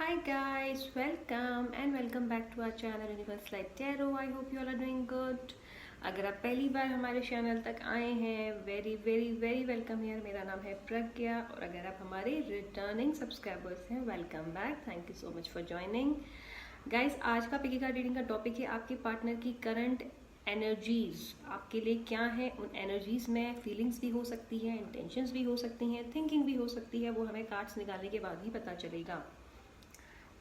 Hi guys, welcome back to our channel Universe Light Tarot. I hope you all are doing good. अगर आप पहली बार हमारे channel तक आए हैं, very very very welcome here. मेरा नाम है प्रज्ञा और अगर आप हमारे रिटर्निंग सब्सक्राइबर्स हैं, welcome back. Thank you so much for joining. Guys, आज का पिकी कार्ड रीडिंग का टॉपिक है आपके पार्टनर की करंट एनर्जीज आपके लिए क्या है। उन एनर्जीज में फीलिंग्स भी हो सकती है, इंटेंशंस भी हो सकती हैं, थिंकिंग भी हो सकती है। वो हमें कार्ड्स निकालने के बाद ही पता चलेगा।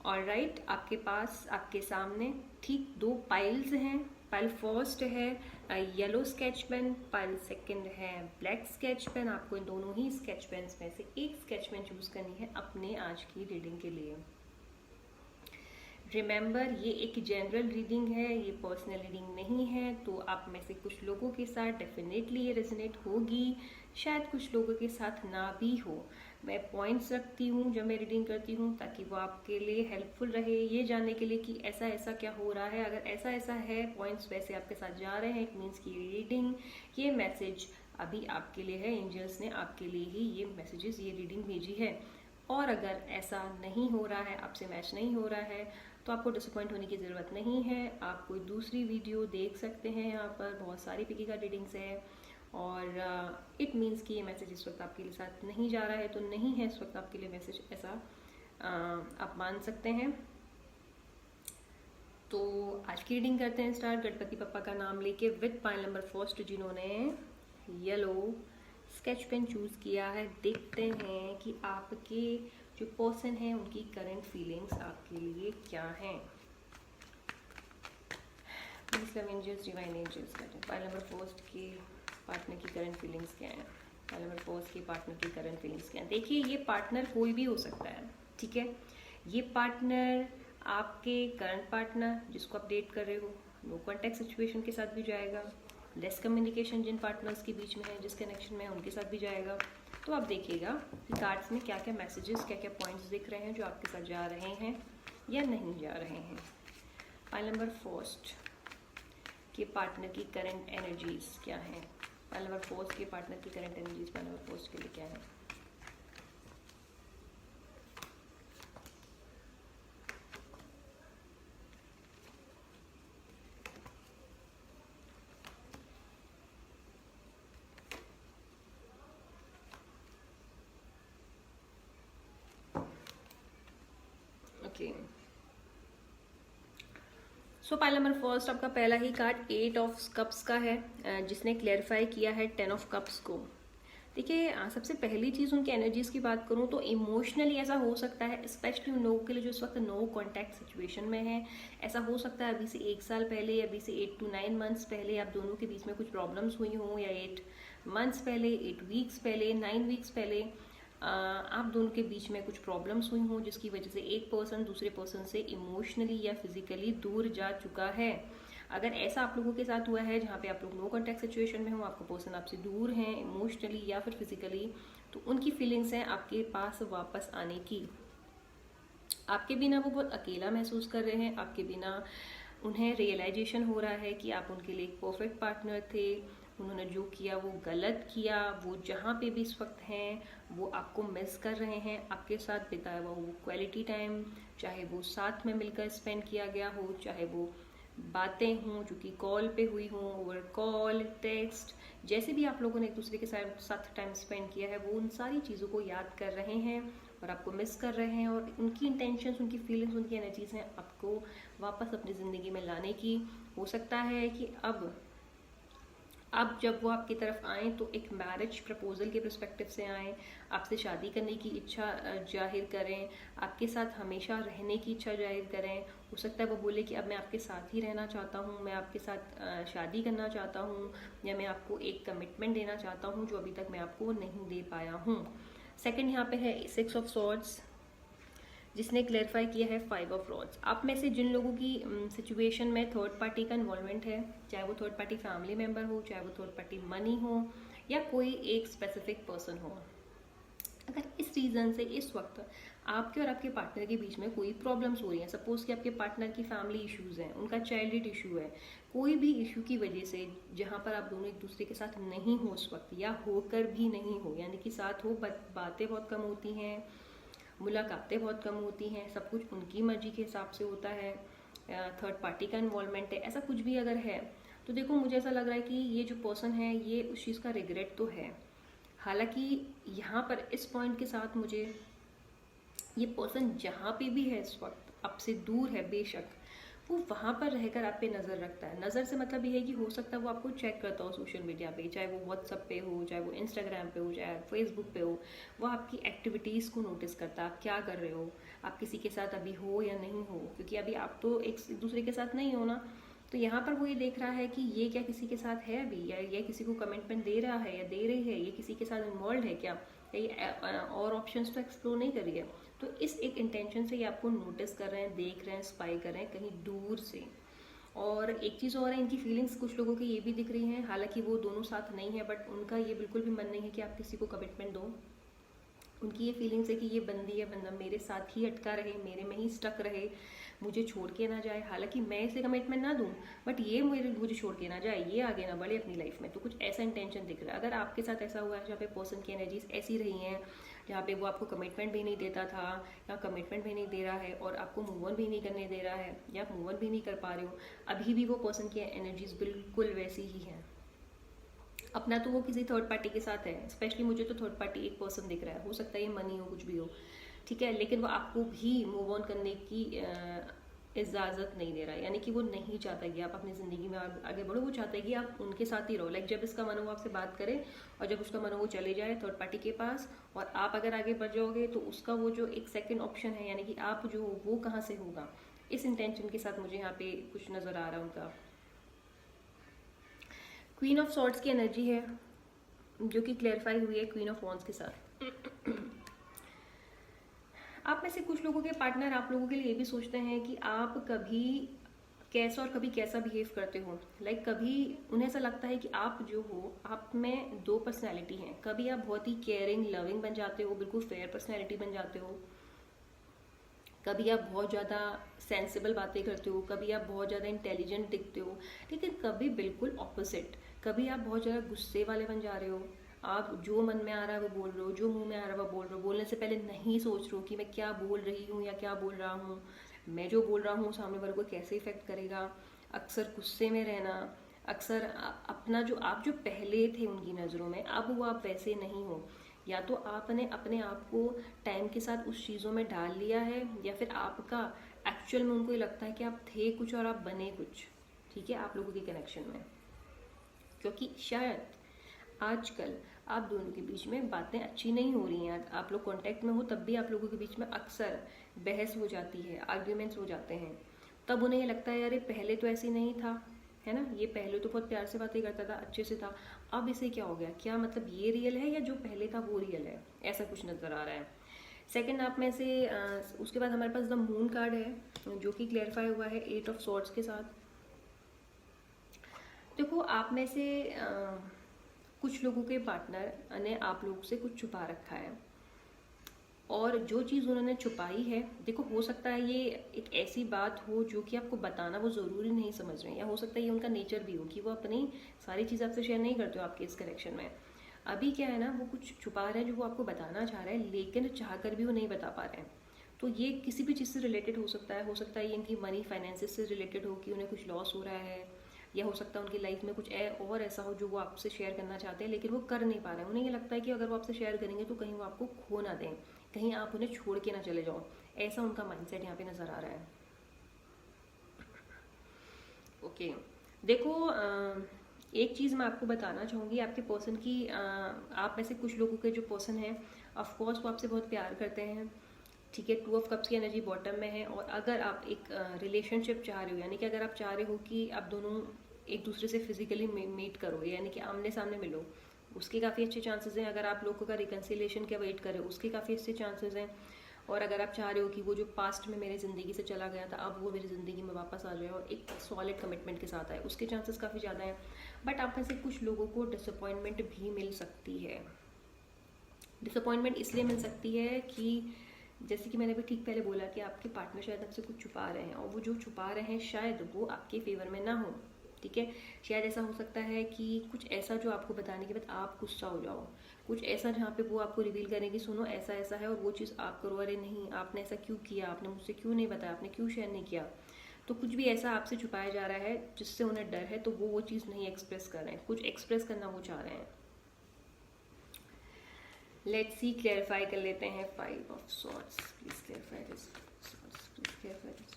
ऑलराइट, आपके पास आपके सामने ठीक दो पाइल्स हैं। पाइल फर्स्ट है yellow sketch pen, pile second है ब्लैक स्केच पेन। आपको इन दोनों ही स्केच पेन्स में से एक स्केच पेन चूज करनी है अपने आज की रीडिंग के लिए। रिमेंबर, ये एक जनरल रीडिंग है, ये पर्सनल रीडिंग नहीं है। तो आप में से कुछ लोगों के साथ डेफिनेटली ये रेजोनेट होगी, शायद कुछ लोगों के साथ ना भी हो। मैं पॉइंट्स रखती हूँ जब मैं रीडिंग करती हूँ ताकि वो आपके लिए हेल्पफुल रहे ये जानने के लिए कि ऐसा ऐसा क्या हो रहा है। अगर ऐसा ऐसा है, पॉइंट्स वैसे आपके साथ जा रहे हैं, इट मीन्स की रीडिंग, ये मैसेज अभी आपके लिए है। एंजल्स ने आपके लिए ही ये मैसेजेस, ये रीडिंग भेजी है। और अगर ऐसा नहीं हो रहा है, आपसे मैच नहीं हो रहा है, तो आपको डिसअपॉइंट होने की ज़रूरत नहीं है। आप कोई दूसरी वीडियो देख सकते हैं। यहाँ पर बहुत सारी पिकी कार्ड रीडिंग्स है और इट मीन्स कि ये मैसेज इस वक्त आपके लिए साथ नहीं जा रहा है तो नहीं है इस वक्त आपके लिए मैसेज, ऐसा आप मान सकते हैं। तो आज की रीडिंग करते हैं स्टार्ट, गणपति पप्पा का नाम लेके, विद पाइल नंबर फर्स्ट जिन्होंने येलो स्केच पेन चूज किया है। देखते हैं कि आपके जो पर्सन है उनकी करंट फीलिंग्स आपके लिए क्या हैं। Please love angels, divine angels, pile number first के पार्टनर की करंट फीलिंग्स क्या है। पाइल नंबर फर्स्ट के पार्टनर की करंट फीलिंग्स क्या है। देखिए, ये पार्टनर कोई भी हो सकता है, ठीक है। ये पार्टनर आपके करंट पार्टनर जिसको आप डेट कर रहे हो, नो कॉन्टैक्ट सिचुएशन के साथ भी जाएगा। लेस कम्युनिकेशन जिन पार्टनर्स के बीच में है, जिस कनेक्शन में है, उनके साथ भी जाएगा। तो आप देखिएगा कि कार्ड्स में क्या क्या मैसेजेस, क्या क्या पॉइंट्स दिख रहे हैं जो आपके साथ जा रहे हैं या नहीं जा रहे हैं। पाइल नंबर फर्स्ट के पार्टनर की करंट एनर्जीज क्या है। पाइल नंबर फर्स्ट के पार्टनर की current energies pile number first के लिए क्या है। ओके, सो पाइल नंबर फर्स्ट आपका पहला ही कार्ड 8 ऑफ कप्स का है, जिसने क्लेरिफाई किया है 10 ऑफ कप्स को। देखिए, सबसे पहली चीज़ उनकी एनर्जीज की बात करूँ तो इमोशनली ऐसा हो सकता है, स्पेशली उन लोगों के लिए जो इस वक्त नो कॉन्टैक्ट सिचुएशन में है। ऐसा हो सकता है अभी से 1 साल पहले, अभी से 8 to 9 मंथ्स पहले आप दोनों के बीच में कुछ प्रॉब्लम्स हुई हों, या 8 मंथ्स पहले, 8 वीक्स पहले, 9 वीक्स पहले आप दोनों के बीच में कुछ प्रॉब्लम्स हुई हों जिसकी वजह से एक पर्सन दूसरे पर्सन से इमोशनली या फिजिकली दूर जा चुका है। अगर ऐसा आप लोगों के साथ हुआ है जहाँ पे आप लोग नो कॉन्टैक्ट सिचुएशन में हो, आपका पर्सन आपसे दूर है इमोशनली या फिर फिजिकली, तो उनकी फीलिंग्स हैं आपके पास वापस आने की। आपके बिना वो बहुत अकेला महसूस कर रहे हैं, आपके बिना उन्हें रियलाइजेशन हो रहा है कि आप उनके लिए एक परफेक्ट पार्टनर थे। उन्होंने जो किया वो गलत किया। वो जहाँ पे भी इस वक्त हैं वो आपको मिस कर रहे हैं। आपके साथ बिताया हुआ वो क्वालिटी टाइम, चाहे वो साथ में मिलकर स्पेंड किया गया हो, चाहे वो बातें हों जो कि कॉल पे हुई हों, ओवर कॉल, टेक्स्ट, जैसे भी आप लोगों ने एक दूसरे के साथ टाइम स्पेंड किया है, वो उन सारी चीज़ों को याद कर रहे हैं और आपको मिस कर रहे हैं। और उनकी इंटेंशंस, उनकी फीलिंग्स, उनकी एनर्जीज हैं आपको वापस अपनी ज़िंदगी में लाने की। हो सकता है कि अब जब वो आपकी तरफ आएँ तो एक मैरिज प्रपोजल के पर्सपेक्टिव से आएँ, आपसे शादी करने की इच्छा जाहिर करें, आपके साथ हमेशा रहने की इच्छा जाहिर करें। हो सकता है वो बोले कि अब मैं आपके साथ ही रहना चाहता हूँ, मैं आपके साथ शादी करना चाहता हूँ, या मैं आपको एक कमिटमेंट देना चाहता हूँ जो अभी तक मैं आपको नहीं दे पाया हूँ। सेकंड यहाँ पे है 6 ऑफ सॉर्ड्स, जिसने क्लेरिफाई किया है 5 ऑफ रॉड्स। आप में से जिन लोगों की सिचुएशन में थर्ड पार्टी का इन्वॉल्वमेंट है, चाहे वो थर्ड पार्टी फैमिली मेम्बर हो, चाहे वो थर्ड पार्टी मनी हो, या कोई एक स्पेसिफिक पर्सन हो, अगर इस रीज़न से इस वक्त आपके और आपके पार्टनर के बीच में कोई प्रॉब्लम्स हो रही हैं, सपोज कि आपके पार्टनर की फैमिली इश्यूज़ हैं, उनका चाइल्ड इशू है, कोई भी इशू की वजह से जहाँ पर आप दोनों एक दूसरे के साथ नहीं हो उस वक्त, या होकर भी नहीं हो, यानी कि साथ हो बट बातें बहुत कम होती हैं, मुलाकातें बहुत कम होती हैं, सब कुछ उनकी मर्जी के हिसाब से होता है, थर्ड पार्टी का इन्वॉल्वमेंट है, ऐसा कुछ भी अगर है तो देखो मुझे ऐसा लग रहा है कि ये जो पर्सन है ये उस चीज़ का रिग्रेट तो है। हालांकि यहाँ पर इस पॉइंट के साथ मुझे ये पर्सन जहाँ पे भी है इस वक्त आपसे दूर है, बेशक वो वहाँ पर रहकर आप पे नज़र रखता है। नज़र से मतलब ये है कि हो सकता है वो आपको चेक करता हो सोशल मीडिया पे, चाहे वो व्हाट्सअप पे हो, चाहे वो इंस्टाग्राम पे हो, चाहे फेसबुक पे हो। वो आपकी एक्टिविटीज़ को नोटिस करता है, आप क्या कर रहे हो, आप किसी के साथ अभी हो या नहीं हो, क्योंकि अभी आप तो एक दूसरे के साथ नहीं हो ना। तो यहाँ पर वो ये देख रहा है कि ये क्या किसी के साथ है अभी, या ये किसी को कमिटमेंट दे रहा है या दे रही है, ये किसी के साथ इन्वॉल्व है क्या, ये और ऑप्शंस तो एक्सप्लोर नहीं कर रही है। तो इस एक इंटेंशन से ये आपको नोटिस कर रहे हैं, देख रहे हैं, स्पाई कर रहे हैं कहीं दूर से। और एक चीज़ और है, इनकी फीलिंग्स कुछ लोगों की ये भी दिख रही हैं, हालांकि वो दोनों साथ नहीं है, बट उनका ये बिल्कुल भी मन नहीं है कि आप किसी को कमिटमेंट दो। उनकी ये फीलिंग्स है कि ये बंदी या बंदा मेरे साथ ही अटका रहे, मेरे में ही स्टक रहे, मुझे छोड़ के ना जाए। हालांकि मैं इसे कमिटमेंट ना दूं, बट ये मुझे छोड़ के ना जाए, ये आगे ना बढ़े अपनी लाइफ में। तो कुछ ऐसा इंटेंशन दिख रहा है। अगर आपके साथ ऐसा हुआ है जहाँ पे पर्सन की एनर्जीज ऐसी रही हैं, जहाँ पे वो आपको कमिटमेंट भी नहीं देता था या कमिटमेंट भी नहीं दे रहा है और आपको मूव ऑन भी नहीं करने दे रहा है या आप मूव ऑन भी नहीं कर पा रहे हो, अभी भी वो पर्सन की एनर्जीज बिल्कुल वैसी ही हैं। अपना तो वो किसी थर्ड पार्टी के साथ है, स्पेशली मुझे तो थर्ड पार्टी एक पर्सन दिख रहा है, हो सकता है ये मनी हो, कुछ भी हो, ठीक है, लेकिन वो आपको भी मूव ऑन करने की इजाज़त नहीं दे रहा है। यानी कि वो नहीं चाहता कि आप अपनी ज़िंदगी में आगे बढ़ो, वो चाहता है कि आप उनके साथ ही रहो। लाइक जब इसका मन हो आपसे बात करे और जब उसका मन हो वो चले जाए थर्ड पार्टी के पास, और आप अगर आगे बढ़ जाओगे तो उसका वो जो एक सेकंड ऑप्शन है, यानी कि आप जो वो कहाँ से होगा, इस इंटेंशन के साथ मुझे यहाँ पे कुछ नज़र आ रहा है उनका। क्वीन ऑफ सॉर्ड्स की एनर्जी है जो कि क्लैरिफाई हुई है क्वीन ऑफ वॉन्ड्स के साथ। आप में से कुछ लोगों के पार्टनर आप लोगों के लिए ये भी सोचते हैं कि आप कभी कैसा और कभी कैसा बिहेव करते हो। लाइक कभी उन्हें ऐसा लगता है कि आप जो हो, आप में दो पर्सनैलिटी हैं। कभी आप बहुत ही केयरिंग लविंग बन जाते हो, बिल्कुल फेयर पर्सनैलिटी बन जाते हो, कभी आप बहुत ज़्यादा सेंसिबल बातें करते हो, कभी आप बहुत ज़्यादा इंटेलिजेंट दिखते हो, लेकिन कभी बिल्कुल ऑपोजिट, कभी आप बहुत ज़्यादा गुस्से वाले बन जा रहे हो। आप जो मन में आ रहा है वो बोल रहे हो, जो मुंह में आ रहा है वो बोल रहे हो, बोलने से पहले नहीं सोच रहे हो कि मैं क्या बोल रही हूँ या क्या बोल रहा हूँ, मैं जो बोल रहा हूँ सामने वाले को कैसे इफेक्ट करेगा। अक्सर गुस्से में रहना, अक्सर अपना जो आप जो पहले थे उनकी नज़रों में, अब वो आप वैसे नहीं हो। या तो आपने अपने आप को टाइम के साथ उस चीज़ों में डाल लिया है, या फिर आपका एक्चुअल में उनको ये लगता है कि आप थे कुछ और आप बने कुछ, ठीक है, आप लोगों के कनेक्शन में। क्योंकि शायद आजकल आप दोनों के बीच में बातें अच्छी नहीं हो रही हैं, आप लोग कांटेक्ट में हो तब भी आप लोगों के बीच में अक्सर बहस हो जाती है, आर्ग्यूमेंट्स हो जाते हैं। तब उन्हें ये लगता है यार पहले तो ऐसे नहीं था, है ना, ये पहले तो बहुत प्यार से बातें करता था, अच्छे से था, अब इसे क्या हो गया, क्या मतलब ये रियल है या जो पहले था वो रियल है, ऐसा कुछ नज़र आ रहा है। सेकंड आप में से उसके बाद हमारे पास द मून कार्ड है जो कि क्लैरिफाई हुआ है 8 ऑफ सॉर्ड्स के साथ। देखो आप में से कुछ लोगों के पार्टनर ने आप लोग से कुछ छुपा रखा है, और जो चीज़ उन्होंने छुपाई है, देखो हो सकता है ये एक ऐसी बात हो जो कि आपको बताना वो ज़रूरी नहीं समझ रहे हैं, या हो सकता है ये उनका नेचर भी हो कि वो अपनी सारी चीज़ आपसे शेयर नहीं करते हो आपके इस कनेक्शन में। अभी क्या है ना, वो कुछ छुपा रहे हैं जो वो आपको बताना चाह रहे हैं, लेकिन चाह कर भी वो नहीं बता पा रहे हैं। तो ये किसी भी चीज़ से रिलेटेड हो सकता है ये इनकी मनी फाइनेंसेस से रिलेटेड हो कि उन्हें कुछ लॉस हो रहा है, या हो सकता है उनकी लाइफ में कुछ और ऐसा हो जो वो आपसे शेयर करना चाहते हैं लेकिन वो कर नहीं पा रहे हैं। उन्हें ये लगता है कि अगर वो आपसे शेयर करेंगे तो कहीं वो आपको खो ना दें, कहीं आप उन्हें छोड़ के ना चले जाओ, ऐसा उनका माइंडसेट यहाँ पे नज़र आ रहा है। ओके, देखो एक चीज़ मैं आपको बताना चाहूँगी आपके पर्सन की, आप में से कुछ लोगों के जो पर्सन हैं ऑफकोर्स वो आपसे बहुत प्यार करते हैं, ठीक है। 2 ऑफ कप्स की एनर्जी बॉटम में है, और अगर आप एक रिलेशनशिप चाह रहे हो, यानी कि अगर आप चाह रहे हो कि आप दोनों एक दूसरे से फिजिकली मीट करो, यानी कि आमने सामने मिलो, उसके काफ़ी अच्छे चांसेस हैं। अगर आप लोगों का रिकन्सिलेशन का वेट करें, उसके काफ़ी अच्छे चांसेस हैं। और अगर आप चाह रहे हो कि वो जो पास्ट में मेरी ज़िंदगी से चला गया था अब वो मेरी ज़िंदगी में वापस आ जाए और एक सॉलिड कमिटमेंट के साथ आए, उसके चांसेस काफ़ी ज़्यादा हैं। बट आप में से कुछ लोगों को डिसअपॉइंटमेंट भी मिल सकती है। डिसअपॉइंटमेंट इसलिए मिल सकती है कि जैसे कि मैंने भी ठीक पहले बोला कि आपके पार्टनर शायद आपसे कुछ छुपा रहे हैं, और वो जो छुपा रहे हैं शायद वो आपके फेवर में ना हो, ठीक है। शायद ऐसा हो सकता है कि कुछ ऐसा जो आपको बताने के बाद आप गुस्सा हो जाओ, कुछ ऐसा जहाँ पे वो आपको रिवील करें कि सुनो ऐसा ऐसा है और वो चीज़ आप करो, अरे नहीं आपने ऐसा क्यों किया, आपने मुझसे क्यों नहीं बताया, आपने क्यों शेयर नहीं किया। तो कुछ भी ऐसा आपसे छुपाया जा रहा है जिससे उन्हें डर है, तो वो चीज़ नहीं एक्सप्रेस कर रहे हैं, कुछ एक्सप्रेस करना वो चाह रहे हैं। लेट्स सी, क्लैरिफाई कर लेते हैं। 5 of swords, please clarify this, please clarify this.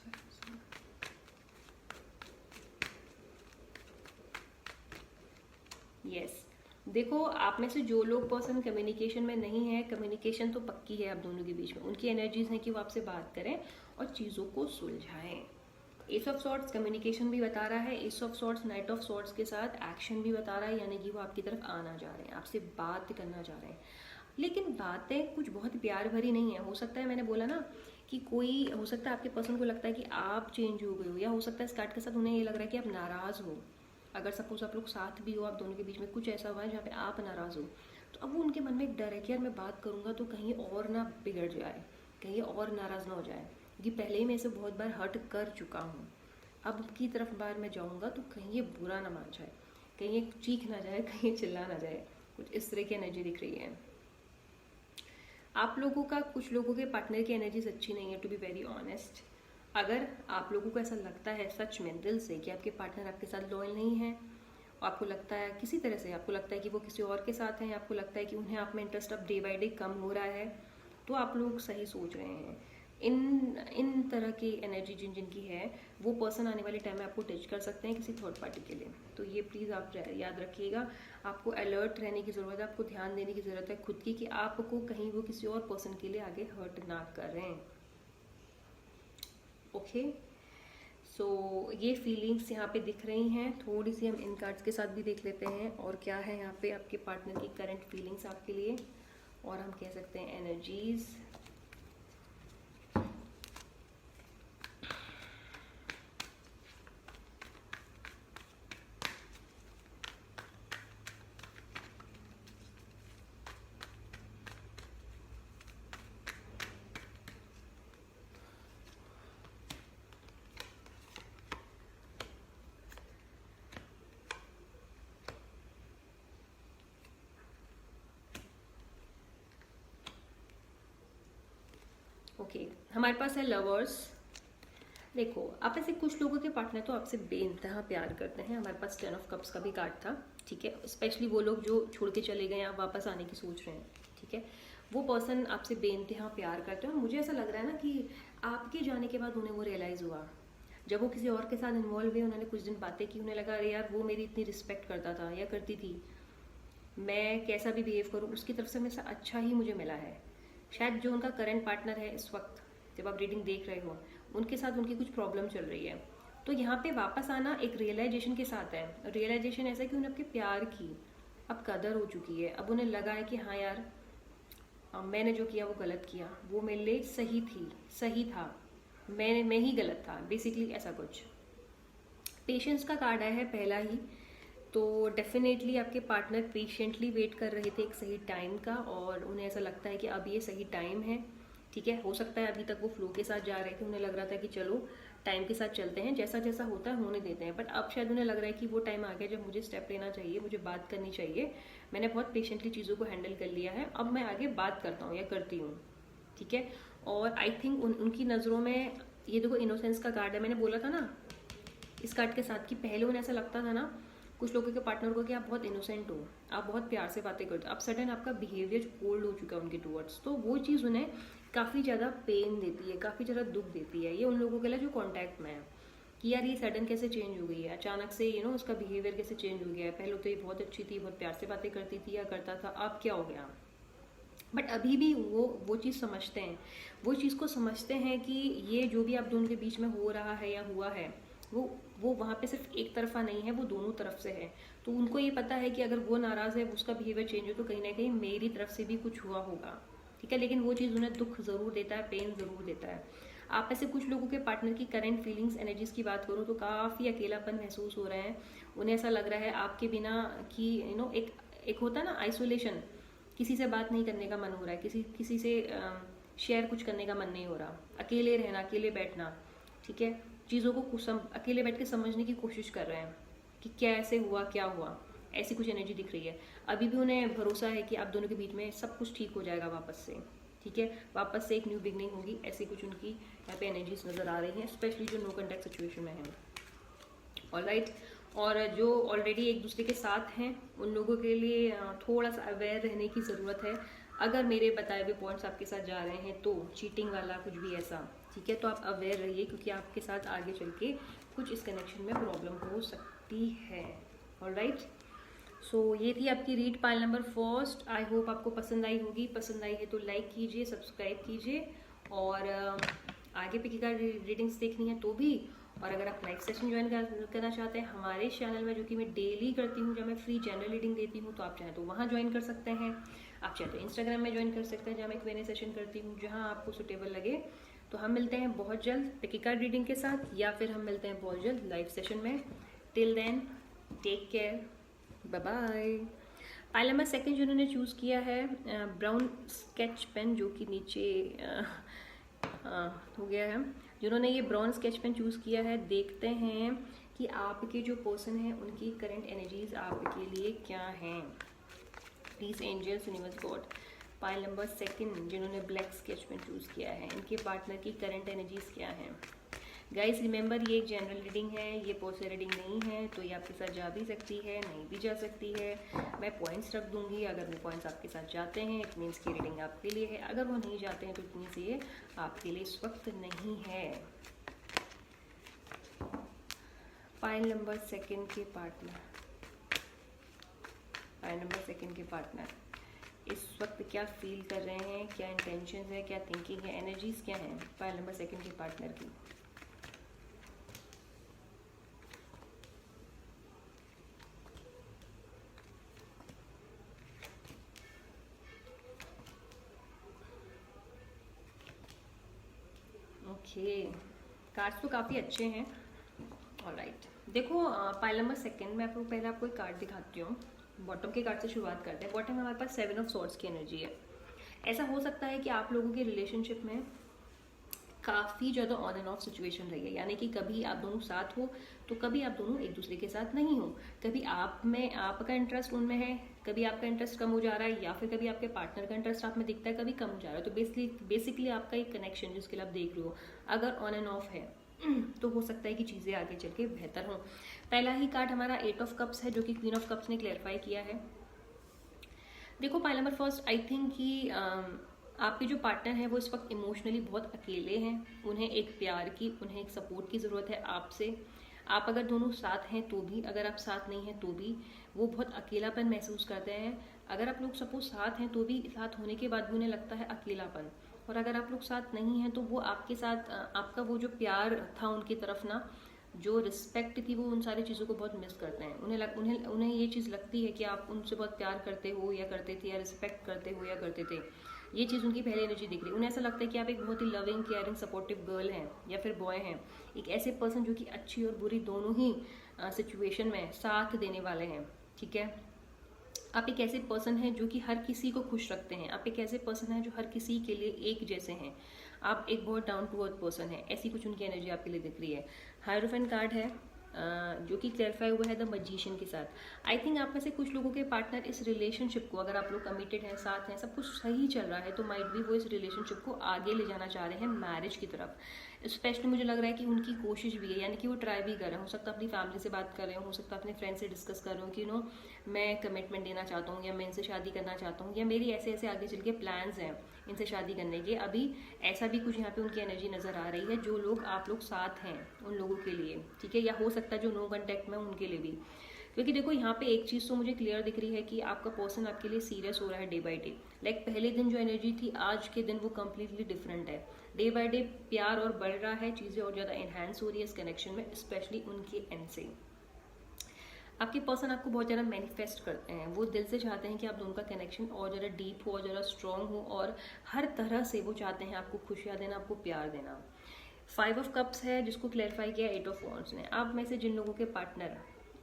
Yes, देखो आप में से जो लोग पर्सन कम्युनिकेशन में नहीं है, कम्युनिकेशन तो पक्की है आप दोनों के बीच में, उनकी एनर्जीज हैं कि वो आपसे बात करें और चीज़ों को सुलझाएं। एस ऑफ सॉर्ट्स कम्युनिकेशन भी बता रहा है, ace of swords knight of swords के साथ एक्शन भी बता रहा है, यानी कि वो आपकी तरफ आना चाह रहे हैं, आपसे बात करना चाह रहे हैं। लेकिन बातें कुछ बहुत प्यार भरी नहीं है। हो सकता है, मैंने बोला ना कि कोई हो सकता है आपके पर्सन को लगता है कि आप चेंज हो गए हो, या हो सकता है इस कार्ड के साथ उन्हें ये लग रहा है कि आप नाराज़ हो। अगर सपोज आप लोग साथ भी हो, आप दोनों के बीच में कुछ ऐसा हुआ है जहाँ पे आप नाराज़ हो, तो अब वो उनके मन में एक डर है कि यार मैं बात करूँगा तो कहीं और ना बिगड़ जाए, कहीं और नाराज़ ना हो जाए, क्योंकि पहले ही मैं इसे बहुत बार हर्ट कर चुका हूँ। अब की तरफ बार मैं जाऊँगा तो कहीं ये बुरा ना मान जाए, कहीं ये चीख ना जाए, कहीं चिल्ला ना जाए, कुछ इस तरह की एनर्जी दिख रही है। आप लोगों का, कुछ लोगों के पार्टनर की एनर्जीज अच्छी नहीं है, टू बी वेरी ऑनेस्ट। अगर आप लोगों को ऐसा लगता है सच में दिल से कि आपके पार्टनर आपके साथ लॉयल नहीं है, आपको लगता है किसी तरह से, आपको लगता है कि वो किसी और के साथ हैं, आपको लगता है कि उन्हें आप में इंटरेस्ट अब डे बाई डे कम हो रहा है, तो आप लोग सही सोच रहे हैं। इन तरह की एनर्जी जिन जिनकी है, वो पर्सन आने वाले टाइम में आपको टच कर सकते हैं किसी थर्ड पार्टी के लिए। तो ये प्लीज़ आप याद रखिएगा, आपको अलर्ट रहने की ज़रूरत है, आपको ध्यान देने की ज़रूरत है खुद की, कि आपको कहीं वो किसी और पर्सन के लिए आगे हर्ट ना करें। ओके, सो ये फीलिंग्स यहाँ पे दिख रही हैं। थोड़ी सी हम इन कार्ड्स के साथ भी देख लेते हैं और क्या है यहाँ पे आपके पार्टनर की करंट फीलिंग्स आपके लिए, और हम कह सकते हैं एनर्जीज। ओके, हमारे पास है लवर्स। देखो, आप ऐसे कुछ लोगों के पार्टनर तो आपसे बेइंतहा प्यार करते हैं। हमारे पास 10 ऑफ कप्स का भी कार्ड था, ठीक है। स्पेशली वो लोग जो छोड़ के चले गए, आप वापस आने की सोच रहे हैं, ठीक है। वो पर्सन आपसे बेइंतहा प्यार करते हैं, और मुझे ऐसा लग रहा है ना कि आपके जाने के बाद उन्हें वो रियलाइज़ हुआ, जब वो किसी और के साथ इन्वॉल्व हुए, उन्होंने कुछ दिन बातें की, उन्हें लगा अरे यार वो मेरी इतनी रिस्पेक्ट करता था या करती थी, मैं कैसा भी बिहेव करूँ उसकी तरफ से हमेशा अच्छा ही मुझे मिला है। शायद जो उनका करंट पार्टनर है इस वक्त जब आप रीडिंग देख रहे हो, उनके साथ उनकी कुछ प्रॉब्लम चल रही है, तो यहाँ पे वापस आना एक रियलाइजेशन के साथ है। रियलाइजेशन ऐसा कि उन्हें आपके प्यार की अब कदर हो चुकी है। अब उन्हें लगा है कि हाँ यार, मैंने जो किया वो गलत किया, वो मेरे लिए सही थी, सही था, मैं ही गलत था, बेसिकली ऐसा कुछ। पेशेंस का कार्ड आया है पहला ही, तो डेफिनेटली आपके पार्टनर पेशेंटली वेट कर रहे थे एक सही टाइम का, और उन्हें ऐसा लगता है कि अब ये सही टाइम है, ठीक है। हो सकता है अभी तक वो फ्लो के साथ जा रहे थे, उन्हें लग रहा था कि चलो टाइम के साथ चलते हैं, जैसा जैसा होता है होने देते हैं, बट अब शायद उन्हें लग रहा है कि वो टाइम आ गया जब मुझे स्टेप लेना चाहिए, मुझे बात करनी चाहिए, मैंने बहुत पेशेंटली चीज़ों को हैंडल कर लिया है, अब मैं आगे बात करता हूँ या करती हूँ, ठीक है। और आई थिंक उनकी नज़रों में, ये देखो इनोसेंस का कार्ड है, मैंने बोला था ना इस कार्ड के साथ कि पहले उन्हें ऐसा लगता था ना कुछ लोगों के पार्टनर को कि आप बहुत इनोसेंट हो, आप बहुत प्यार से बातें करते हो, अब सडन आपका बिहेवियर कोल्ड हो चुका है उनके टूवर्ड्स, तो वो चीज़ उन्हें काफ़ी ज़्यादा पेन देती है, काफ़ी ज़्यादा दुख देती है। ये उन लोगों के लिए जो कॉन्टैक्ट में है कि यार ये सडन कैसे चेंज हो गई है, अचानक से उसका बिहेवियर कैसे चेंज हो गया है, पहले तो ये बहुत अच्छी थी, बहुत प्यार से बातें करती थी या करता था, अब क्या हो गया। बट अभी भी वो चीज़ समझते हैं, वो चीज़ को समझते हैं कि ये जो भी आप दोनों के बीच में हो रहा है या हुआ है, वो वहाँ पे सिर्फ एक तरफा नहीं है, वो दोनों तरफ से है। तो उनको ये पता है कि अगर वो नाराज़ है, उसका बिहेवियर चेंज हो, तो कहीं ना कहीं मेरी तरफ से भी कुछ हुआ होगा, ठीक है। लेकिन वो चीज़ उन्हें दुख ज़रूर देता है, पेन ज़रूर देता है। आप ऐसे कुछ लोगों के पार्टनर की करंट फीलिंग्स एनर्जीज की बात करूँ तो काफ़ी अकेलापन महसूस हो रहे हैं, उन्हें ऐसा लग रहा है आपके बिना कि एक होता है ना आइसोलेशन, किसी से बात नहीं करने का मन हो रहा है, किसी से शेयर कुछ करने का मन नहीं हो रहा, अकेले रहना, अकेले बैठना, ठीक है। चीज़ों को अकेले बैठ के समझने की कोशिश कर रहे हैं, कि कैसे हुआ, क्या हुआ, ऐसी कुछ एनर्जी दिख रही है। अभी भी उन्हें भरोसा है कि आप दोनों के बीच में सब कुछ ठीक हो जाएगा वापस से, ठीक है, वापस से एक न्यू बिगनिंग होगी। ऐसी कुछ उनकी यहाँ पे एनर्जीज नज़र आ रही हैं, स्पेशली जो नो कॉन्टैक्ट सिचुएशन में है। ऑलराइट, और जो ऑलरेडी एक दूसरे के साथ हैं उन लोगों के लिए थोड़ा सा अवेयर रहने की ज़रूरत है। अगर मेरे बताए हुए पॉइंट्स आपके साथ जा रहे हैं तो चीटिंग वाला कुछ भी ऐसा, ठीक है, तो आप अवेयर रहिए, क्योंकि आपके साथ आगे चल के कुछ इस कनेक्शन में प्रॉब्लम हो सकती है। ऑलराइट, सो ये थी आपकी read pile number first. I hope आपको पसंद आई होगी। पसंद आई है तो लाइक कीजिए, सब्सक्राइब कीजिए, और आगे पे क्या रीडिंग्स देखनी है तो भी। और अगर आप लाइव सेशन ज्वाइन करना चाहते हैं हमारे चैनल में, जो कि मैं डेली करती हूँ, जब मैं फ्री जनरल रीडिंग देती हूँ, तो आप चाहें तो वहाँ ज्वाइन कर सकते हैं। आप चाहे तो इंस्टाग्राम में ज्वाइन कर सकते हैं, जहाँ मैं Q&A सेशन करती हूँ, जहाँ आपको सुटेबल लगे। तो हम मिलते हैं बहुत जल्द पिकी कार्ड रीडिंग के साथ, या फिर हम मिलते हैं बहुत जल्द लाइव सेशन में। Till then, take care, bye bye. Pile number second जिन्होंने चूज़ किया है ब्राउन स्केच पेन, जो कि नीचे हो गया है, जिन्होंने ये ब्राउन स्केच पेन चूज़ किया है, देखते हैं कि आपके जो पर्सन हैं उनकी करंट एनर्जीज आपके लिए क्या हैं। Please angels, universe, god. Pile number second जिन्होंने ब्लैक स्केच पेन चूज़ किया है, इनके पार्टनर की करंट एनर्जीज क्या हैं। गाइस रिमेंबर, ये एक जनरल रीडिंग है, ये पर्सनल रीडिंग नहीं है, तो ये आपके साथ जा भी सकती है, नहीं भी जा सकती है। मैं पॉइंट्स रख दूंगी, अगर वो पॉइंट्स आपके साथ जाते हैं इट मीन्स की रीडिंग आपके लिए है, अगर वो नहीं जाते हैं तो इट मीन्स ये आपके लिए इस वक्त नहीं है। पाइल नंबर सेकंड के पार्टनर, पाइल नंबर सेकंड के पार्टनर इस वक्त क्या फील कर रहे हैं, क्या इंटेंशन है, क्या थिंकिंग है, एनर्जीज क्या हैं पाइल नंबर सेकंड के पार्टनर की। ओके, कार्ड्स तो काफ़ी अच्छे हैं। ऑलराइट, देखो पाइल नंबर सेकंड में पहले आपको एक कार्ड दिखाती हूँ। बॉटम के कार्ड से शुरुआत करते हैं। बॉटम में हमारे पास 7 ऑफ सॉर्ड्स की एनर्जी है। ऐसा हो सकता है कि आप लोगों के रिलेशनशिप में काफ़ी ज़्यादा ऑन एंड ऑफ सिचुएशन रही है, यानी कि कभी आप दोनों साथ हो तो कभी आप दोनों एक दूसरे के साथ नहीं हो। कभी आप में आपका इंटरेस्ट उनमें है, कभी आपका इंटरेस्ट कम हो जा रहा है, या फिर कभी आपके पार्टनर का इंटरेस्ट आप में दिखता है, कभी कम हो जा रहा है। तो बेसिकली आपका एक कनेक्शन जिसके लिए आप देख रहे हो, अगर ऑन एंड ऑफ है तो हो सकता है कि चीज़ें आगे चल के बेहतर हों। पहला ही कार्ड हमारा 8 ऑफ कप्स है, जो कि क्वीन ऑफ कप्स ने क्लैरिफाई किया है। देखो pile number first, I think कि आपके जो पार्टनर हैं वो इस वक्त इमोशनली बहुत अकेले हैं। उन्हें एक प्यार की, उन्हें एक सपोर्ट की ज़रूरत है आपसे। आप अगर दोनों साथ हैं तो भी, अगर आप साथ नहीं हैं तो भी वो बहुत अकेलापन महसूस करते हैं। अगर आप लोग सपोज साथ हैं तो भी, साथ होने के बाद भी उन्हें लगता है अकेलापन। और अगर आप लोग साथ नहीं हैं तो वो आपके साथ आपका वो जो प्यार था उनकी तरफ ना, जो रिस्पेक्ट थी, वो उन सारी चीज़ों को बहुत मिस करते हैं। उन्हें ये चीज़ लगती है कि आप उनसे बहुत प्यार करते हो या करते थे, या रिस्पेक्ट करते हो या करते थे। ये चीज़ उनकी पहली एनर्जी दिख रही है। उन्हें ऐसा लगता है कि आप एक बहुत ही लविंग, केयरिंग, सपोर्टिव गर्ल हैं या फिर बॉय हैं, एक ऐसे पर्सन जो कि अच्छी और बुरी दोनों ही सिचुएशन में साथ देने वाले हैं, ठीक है। आप एक ऐसे पर्सन हैं जो कि हर किसी को खुश रखते हैं। आप एक ऐसे पर्सन हैं जो हर किसी के लिए एक जैसे हैं। आप एक बहुत डाउन टू अर्थ पर्सन है, ऐसी कुछ उनकी एनर्जी आपके लिए दिख रही है। हायरोफेंट कार्ड है जो कि क्लैरिफाई हुआ है द मैजिशियन के साथ। आई थिंक आप में से कुछ लोगों के पार्टनर इस रिलेशनशिप को, अगर आप लोग कमिटेड हैं, साथ हैं, सब कुछ सही चल रहा है, तो माइट भी वो इस रिलेशनशिप को आगे ले जाना चाह रहे हैं मैरिज की तरफ। स्पेशली मुझे लग रहा है कि उनकी कोशिश भी है, यानी कि वो ट्राई भी कर रहे हैं। हो सकता है अपनी फैमिली से बात कर रहे हो सकता है अपने फ्रेंड से डिस्कस कर रहे हो कि मैं कमिटमेंट देना चाहता हूँ, या मैं इनसे शादी करना चाहता हूँ, या मेरी ऐसे ऐसे आगे चल के प्लान्स हैं इनसे शादी करने के। अभी ऐसा भी कुछ यहाँ पे उनकी एनर्जी नज़र आ रही है, जो लोग आप लोग साथ हैं उन लोगों के लिए, ठीक है। या हो सकता है जो नो कॉन्टैक्ट में उनके लिए भी, क्योंकि देखो यहाँ पे एक चीज़ तो मुझे क्लियर दिख रही है कि आपका पर्सन आपके लिए सीरियस हो रहा है डे बाय डे। लाइक पहले दिन जो एनर्जी थी, आज के दिन वो कम्प्लीटली डिफरेंट है। डे बाय डे प्यार और बढ़ रहा है, चीज़ें और ज़्यादा एनहांस हो रही है इस कनेक्शन में, स्पेशली उनके एंड से। आपके पर्सन आपको बहुत ज़्यादा मैनिफेस्ट करते हैं, वो दिल से चाहते हैं कि आप दोनों का कनेक्शन और ज़्यादा डीप हो और ज़्यादा स्ट्रॉन्ग हो, और हर तरह से वो चाहते हैं आपको खुशियाँ देना, आपको प्यार देना। 5 ऑफ कप्स है जिसको क्लैरिफाई किया 8 ऑफ वॉन्ड्स ने। आप में से जिन लोगों के पार्टनर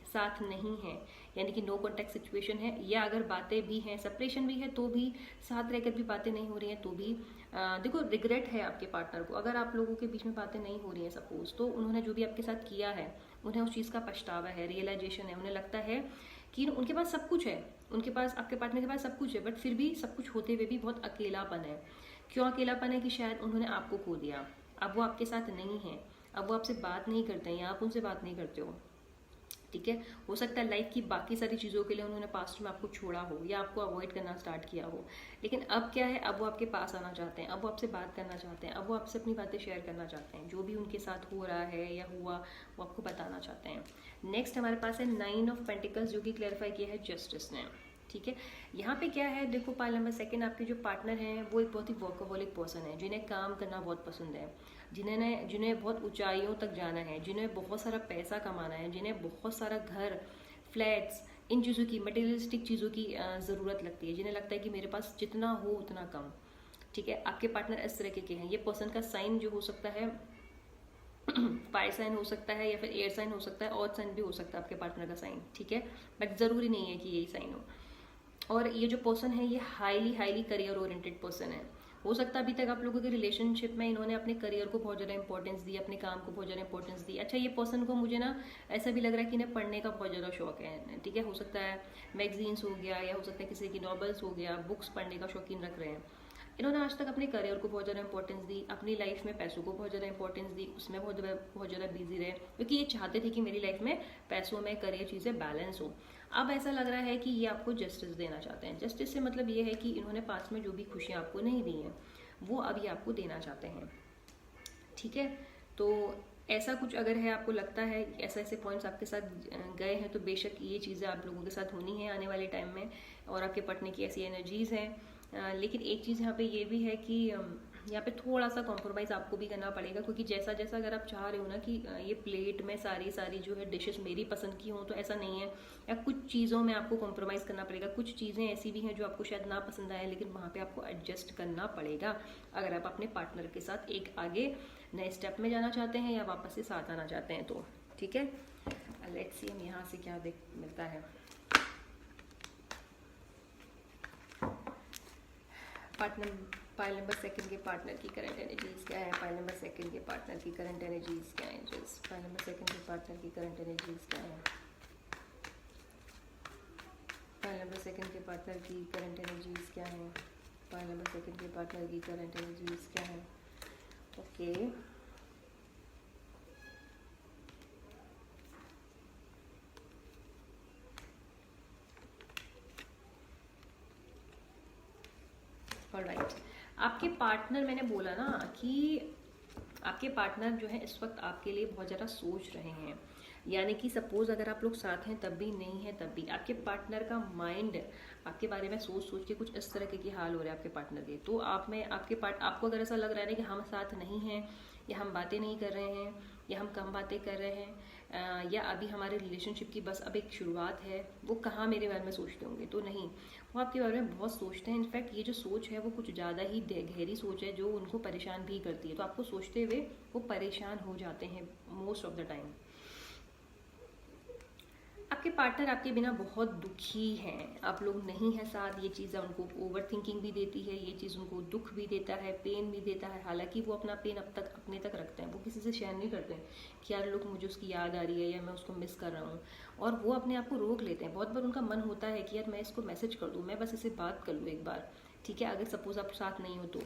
साथ नहीं हैं, यानी कि नो कॉन्टैक्ट सिचुएशन है, या अगर बातें भी हैं, सेपरेशन भी है, तो भी साथ रहकर भी बातें नहीं हो रही हैं, तो भी देखो रिग्रेट है आपके पार्टनर को, अगर आप लोगों के बीच में बातें नहीं हो रही हैं सपोज, तो उन्होंने जो भी आपके साथ किया है उन्हें उस चीज़ का पछतावा है, रियलाइजेशन है, उन्हें लगता है कि उनके पास सब कुछ है, उनके पास आपके पार्टनर के पास सब कुछ है, बट फिर भी सब कुछ होते हुए भी बहुत अकेलापन है। क्यों अकेलापन है? कि शायद उन्होंने आपको खो दिया, अब वो आपके साथ नहीं है, अब वो आपसे बात नहीं करते हैं या आप उनसे बात नहीं करते हो। ठीक है, हो सकता है लाइफ की बाकी सारी चीज़ों के लिए उन्होंने पास्ट में आपको छोड़ा हो या आपको अवॉइड करना स्टार्ट किया हो, लेकिन अब क्या है, अब वो आपके पास आना चाहते हैं, अब वो आपसे बात करना चाहते हैं, अब वो आपसे अपनी बातें शेयर करना चाहते हैं, जो भी उनके साथ हो रहा है या हुआ वो आपको बताना चाहते हैं। नेक्स्ट हमारे पास है 9 ऑफ पेंटिकल्स, जो कि क्लैरिफाई किया है जस्टिस ने। ठीक है, यहाँ पे क्या है, देखो पाइल नंबर सेकंड आपके जो पार्टनर हैं वो एक बहुत ही वर्कहोलिक पर्सन है, जिन्हें काम करना बहुत पसंद है, जिन्हें बहुत ऊंचाइयों तक जाना है, जिन्हें बहुत सारा पैसा कमाना है, जिन्हें बहुत सारा घर, फ्लैट्स, इन चीज़ों की, मटेरियलिस्टिक चीज़ों की ज़रूरत लगती है, जिन्हें लगता है कि मेरे पास जितना हो उतना कम। ठीक है, आपके पार्टनर इस तरह के हैं। ये पर्सन का साइन जो हो सकता है फायर साइन हो सकता है या फिर एयर साइन हो सकता है, और साइन भी हो सकता है आपके पार्टनर का साइन। ठीक है, बट ज़रूरी नहीं है कि यही साइन हो। और ये जो पर्सन है ये highly highly career oriented person है। हो सकता है अभी तक आप लोगों के रिलेशनशिप में इन्होंने अपने करियर को बहुत ज़्यादा इंपॉर्टेंस दी, अपने काम को बहुत ज़्यादा इंपॉर्टेंस दी। अच्छा, ये पर्सन को मुझे ना ऐसा भी लग रहा है कि इन्हें पढ़ने का बहुत ज़्यादा शौक है। ठीक है, हो सकता है मैगजीन्स हो गया, या हो सकता है किसी की नॉवेल्स हो गया, बुक्स पढ़ने का शौकीन रख रहे हैं। इन्होंने आज तक अपने करियर को बहुत ज़्यादा इंपॉर्टेंस दी, अपनी लाइफ में पैसों को बहुत ज़्यादा इंपॉर्टेंस दी, उसमें बहुत ज़्यादा बिजी रहे, क्योंकि ये चाहते थे कि मेरी लाइफ में पैसों में करियर चीज़ें बैलेंस हो। अब ऐसा लग रहा है कि ये आपको जस्टिस देना चाहते हैं। जस्टिस से मतलब ये है कि इन्होंने पास में जो भी खुशियाँ आपको नहीं दी हैं वो अब ये आपको देना चाहते हैं। ठीक है, तो ऐसा कुछ अगर है, आपको लगता है ऐसे ऐसे पॉइंट्स आपके साथ गए हैं, तो बेशक ये चीज़ें आप लोगों के साथ होनी है आने वाले टाइम में, और आपके पढ़ने की ऐसी एनर्जीज हैं। लेकिन एक चीज़ यहाँ पे ये भी है कि यहाँ पे थोड़ा सा कॉम्प्रोमाइज़ आपको भी करना पड़ेगा, क्योंकि जैसा जैसा अगर आप चाह रहे हो ना कि ये प्लेट में सारी सारी जो है डिशेस मेरी पसंद की हों, तो ऐसा नहीं है, या कुछ चीज़ों में आपको कॉम्प्रोमाइज़ करना पड़ेगा। कुछ चीज़ें ऐसी भी हैं जो आपको शायद ना पसंद आए, लेकिन वहाँ पे आपको एडजस्ट करना पड़ेगा अगर आप अपने पार्टनर के साथ एक आगे नए स्टेप में जाना चाहते हैं या वापस से साथ आना चाहते हैं। तो ठीक है, लेट्स सी हम यहाँ से क्या देख मिलता है। पाइल नंबर सेकंड के पार्टनर की करंट एनर्जीज क्या है? पाइल नंबर सेकंड के पार्टनर की करंट एनर्जीज क्या है? जस्ट पाइल नंबर सेकंड के पार्टनर की करंट एनर्जीज क्या है? पाइल नंबर सेकंड के पार्टनर की करंट एनर्जीज क्या है? पाइल नंबर सेकंड के पार्टनर की करंट एनर्जीज क्या है? Okay, alright. आपके पार्टनर, मैंने बोला ना कि आपके पार्टनर जो है इस वक्त आपके लिए बहुत ज़्यादा सोच रहे हैं, यानी कि सपोज अगर आप लोग साथ हैं तब भी, नहीं है तब भी, आपके पार्टनर का माइंड आपके बारे में सोच सोच के कुछ इस तरह के हाल हो रहे हैं आपके पार्टनर के। तो आप में आपको अगर ऐसा लग रहा है ना कि हम साथ नहीं हैं, या हम बातें नहीं कर रहे हैं, या हम कम बातें कर रहे हैं, या अभी हमारे रिलेशनशिप की बस अब एक शुरुआत है, वो कहाँ मेरे बारे में सोचते होंगे? तो नहीं, वो आपके बारे में बहुत सोचते हैं। इनफैक्ट ये जो सोच है वो कुछ ज़्यादा ही गहरी सोच है, जो उनको परेशान भी करती है। तो आपको सोचते हुए वो परेशान हो जाते हैं मोस्ट ऑफ द टाइम। आपके पार्टनर आपके बिना बहुत दुखी हैं, आप लोग नहीं हैं साथ, ये चीज़ उनको ओवर थिंकिंग भी देती है, ये चीज़ उनको दुख भी देता है, पेन भी देता है। हालांकि वो अपना पेन अब तक अपने तक रखते हैं, वो किसी से शेयर नहीं करते हैं कि यार लोग मुझे उसकी याद आ रही है या मैं उसको मिस कर रहा हूँ, और वो अपने आप को रोक लेते हैं। बहुत बार उनका मन होता है कि यार मैं इसको मैसेज कर दूँ, मैं बस इसे बात कर लूँ एक बार। ठीक है, अगर सपोज आप साथ नहीं हो तो,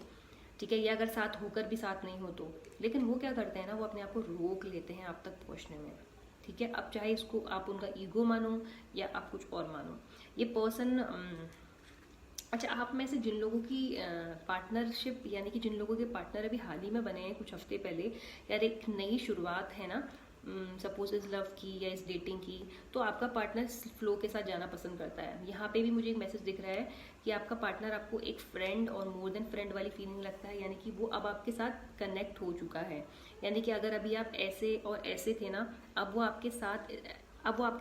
ठीक है, या अगर साथ होकर भी साथ नहीं हो तो, लेकिन वो क्या करते हैं ना, वो अपने आप को रोक लेते हैं आप तक पहुँचने में। ठीक है, अब चाहे इसको आप उनका ईगो मानो या आप कुछ और मानो, ये पर्सन अच्छा, आप में से जिन लोगों की पार्टनरशिप, यानी कि जिन लोगों के पार्टनर अभी हाल ही में बने हैं कुछ हफ्ते पहले, यार एक नई शुरुआत है ना, सपोज इस लव की या इस डेटिंग की, तो आपका पार्टनर फ्लो के साथ जाना पसंद करता है। यहाँ पे भी मुझे एक मैसेज दिख रहा है कि आपका पार्टनर आपको एक फ्रेंड और मोर देन फ्रेंड वाली फीलिंग लगता है, यानी कि वो अब आपके साथ कनेक्ट हो चुका है। यानी कि अगर अभी आप ऐसे और ऐसे थे ना, अब वो आपके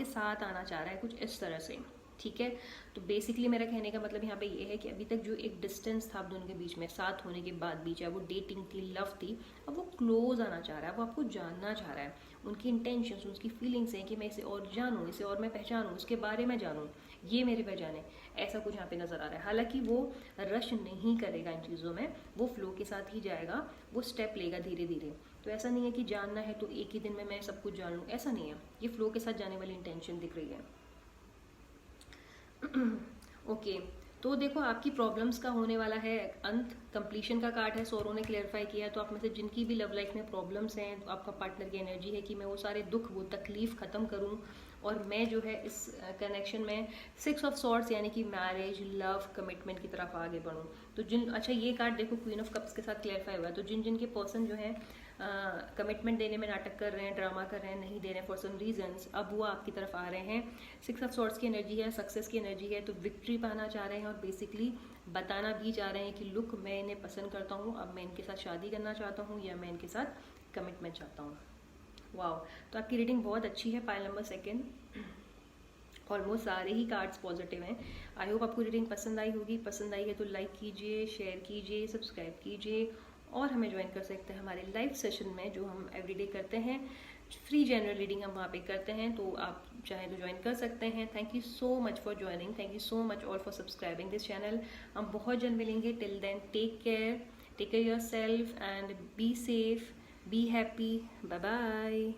साथ आना चाह रहा है कुछ इस तरह से। ठीक है, तो बेसिकली मेरा कहने का मतलब यहाँ पे ये है कि अभी तक जो एक डिस्टेंस था आप दोनों के बीच में, साथ होने के बाद भी, चाहे वो डेटिंग थी, लव थी, अब वो क्लोज आना चाह रहा है, वो आपको जानना चाह रहा है। उनकी इंटेंशंस, उनकी फीलिंग्स हैं कि मैं इसे और जानूँ, इसे और मैं पहचानूँ, इसके बारे में जानूँ, ये मेरे पे जाने, ऐसा कुछ यहाँ पे नज़र आ रहा है। हालांकि वो रश नहीं करेगा इन चीज़ों में, वो फ्लो के साथ ही जाएगा, वो स्टेप लेगा धीरे धीरे। तो ऐसा नहीं है कि जानना है तो एक ही दिन में मैं सब कुछ जान लूँ, ऐसा नहीं है। ये फ्लो के साथ जाने वाली इंटेंशन दिख रही है। ओके तो देखो आपकी प्रॉब्लम्स का होने वाला है अंत, कंप्लीशन का कार्ड है, सौरों ने क्लेरिफाई किया। तो आप में से जिनकी भी लव लाइफ में प्रॉब्लम्स हैं, तो आपका पार्टनर की एनर्जी है कि मैं वो सारे दुख, वो तकलीफ ख़त्म करूं और मैं जो है इस कनेक्शन में 6 ऑफ सॉर्ड्स यानी कि मैरिज, लव, कमिटमेंट की तरफ आगे बढ़ूं। तो जिन, अच्छा ये कार्ड देखो क्वीन ऑफ कप्स के साथ क्लेरिफाई हुआ है। तो जिन जिन के पर्सन जो है कमिटमेंट देने में नाटक कर रहे हैं, ड्रामा कर रहे हैं, नहीं दे रहे हैं फॉर सम रीजंस, अब वो आपकी तरफ आ रहे हैं। 6 ऑफ सॉर्ड्स की एनर्जी है, सक्सेस की एनर्जी है, तो विक्ट्री पाना चाह रहे हैं और बेसिकली बताना भी चाह रहे हैं कि लुक मैं इन्हें पसंद करता हूँ, अब मैं इनके साथ शादी करना चाहता हूँ या मैं इनके साथ कमिटमेंट चाहता हूँ। वाओ, तो आपकी रीडिंग बहुत अच्छी है। पाइल नंबर 2, ऑलमोस्ट सारे ही कार्ड्स पॉजिटिव हैं। आई होप आपको रीडिंग पसंद आई होगी। पसंद आई है तो लाइक कीजिए, शेयर कीजिए, सब्सक्राइब कीजिए और हमें ज्वाइन कर सकते हैं हमारे लाइव सेशन में जो हम एवरीडे करते हैं। फ्री जनरल रीडिंग हम वहाँ पे करते हैं, तो आप चाहें तो ज्वाइन कर सकते हैं। Thank you so much for joining, thank you so much all for subscribing this channel. हम बहुत जल्द मिलेंगे। Till then take care yourself and be safe, be happy, bye bye.